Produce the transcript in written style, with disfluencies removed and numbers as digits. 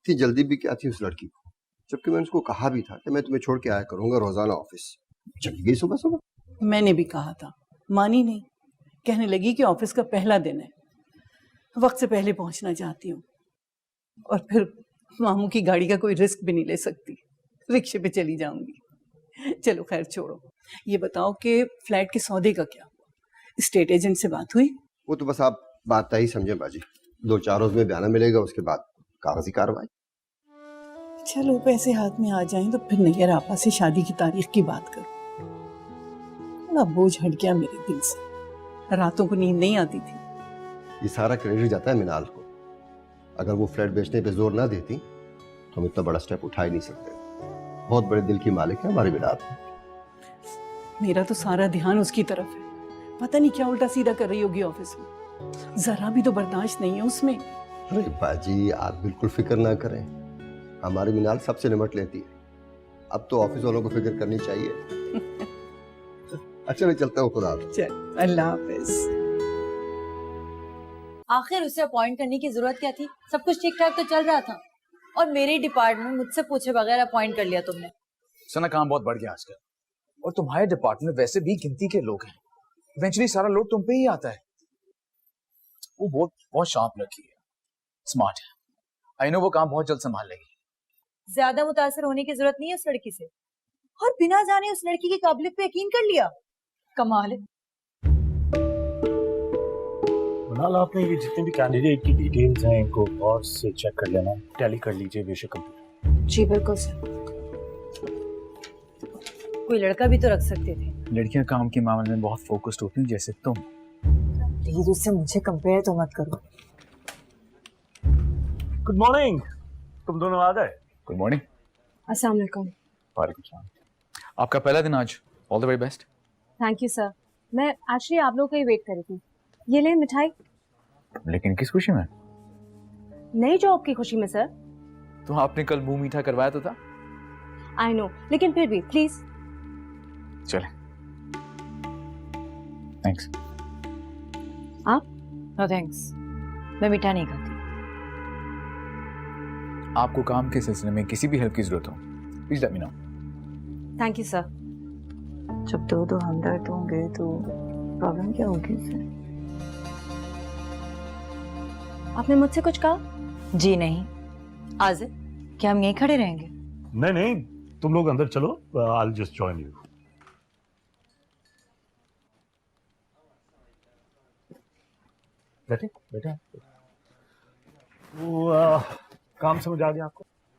इतनी जल्दी भी क्या थी उस लड़की को, जबकि मैंने उसको कहा भी था कि मैं तुम्हें छोड़ के आया करूंगा रोजाना ऑफिस। चली गई सुबह सुबह। मैंने भी कहा था, मानी नहीं। कहने लगी कि ऑफिस का पहला दिन है, वक्त से पहले पहुंचना चाहती हूँ। और फिर मामू की गाड़ी का कोई रिस्क भी नहीं ले सकती, रिक्शे पे चली जाऊंगी। चलो खैर छोड़ो, ये बताओ कि फ्लैट के सौदे का क्या हुआ? स्टेट एजेंट से बात हुई? वो तो बस आप बात ही समझे बाजी, 2-4 रोज में बयाना मिलेगा, उसके बाद कागजी कार्रवाई। चलो पैसे हाथ में आ जाएं तो फिर नैयर आपा से शादी की तारीख की बात करो। बड़ा बोझ हट गया मेरे दिल से, रातों को नींद नहीं आती थी। ये सारा क्रेडिट जाता है मिनाल को। अगर वो फ्लैट बेचने पे जोर ना देती तो हम इतना बड़ा स्टेप उठा ही नहीं सकते। बहुत बड़े दिल की मालिक है हमारी मिनाल। मेरा तो सारा ध्यान उसकी तरफ है, पता नहीं क्या उल्टा सीधा कर रही होगी ऑफिस में, जरा भी तो बर्दाश्त नहीं है उसमें। अरे बाजी आप बिल्कुल फिक्र ना करें, हमारी मिनाल सबसे निपट लेती है। अब तो ऑफिस वालों को फिक्र करनी चाहिए। अच्छा मैं चलता हूँ, खुदा हाफिज़। चल अल्लाह हाफिज। आखिर उसे अपॉइंट करने की जरूरत क्या थी? सब कुछ ठीक ठाक तो चल रहा था और मेरे डिपार्टमेंट मुझसे पूछे बगैर अपॉइंट कर लिया तुमने। सना काम बहुत बढ़ गया आजकल, और तुम्हारे डिपार्टमेंट वैसे भी गिनती के लोग हैं, इवेंचुअली सारा लोड तुम पे ही आता है। वो बहुत बहुत शार्प लड़की है, स्मार्ट है। आई नो वो काम बहुत जल्द संभाल लेगी। ज्यादा मुतासर होने की जरूरत नहीं है उस लड़की से, और बिना जाने उस लड़की की काबिलियत पे यकीन कर लिया। कमाल है। मिनाल, आपने ये जितने भी कैंडिडेट की डिटेल्स हैं इनको और से चेक कर लेना, टैली कर लीजिए बेशक कंप्यूटर। जी बिल्कुल सर। कोई लड़का भी तो रख सकते थे। लड़कियां काम के मामले में बहुत फोकस्ड होती हैं, जैसे तुम। प्लीज उससे मुझे कंपेयर तो मत करो। गुड मॉर्निंग, तुम दोनों आ गए। Good morning. अस्सलाम वालेकुम। वालेकुम सलाम। आपका पहला दिन आज, all the very best. Thank you sir. मैं एक्चुअली आप लोगों का ही वेट कर रही थी। ये ले मिठाई। लेकिन किस खुशी में? नई जॉब की खुशी में सर। तो आपने कल मुंह मीठा करवाया तो था। आई नो, लेकिन फिर भी प्लीज। चले। थैंक्स। आप? नो थैंक्स, मैं मीठा नहीं खाती। आपको काम के सिलसिले में किसी भी हेल्प की जरूरत हो, please let me know. Thank you sir. जब दो हमदर्द होंगे तो प्रॉब्लम क्या होगी सर? आपने मुझसे कुछ कहा? जी नहीं। आज क्या हम यहीं खड़े रहेंगे? नहीं नहीं, तुम लोग अंदर चलो, I will just join you. बैठे बैठे। वो काम समझ आ गया आपको?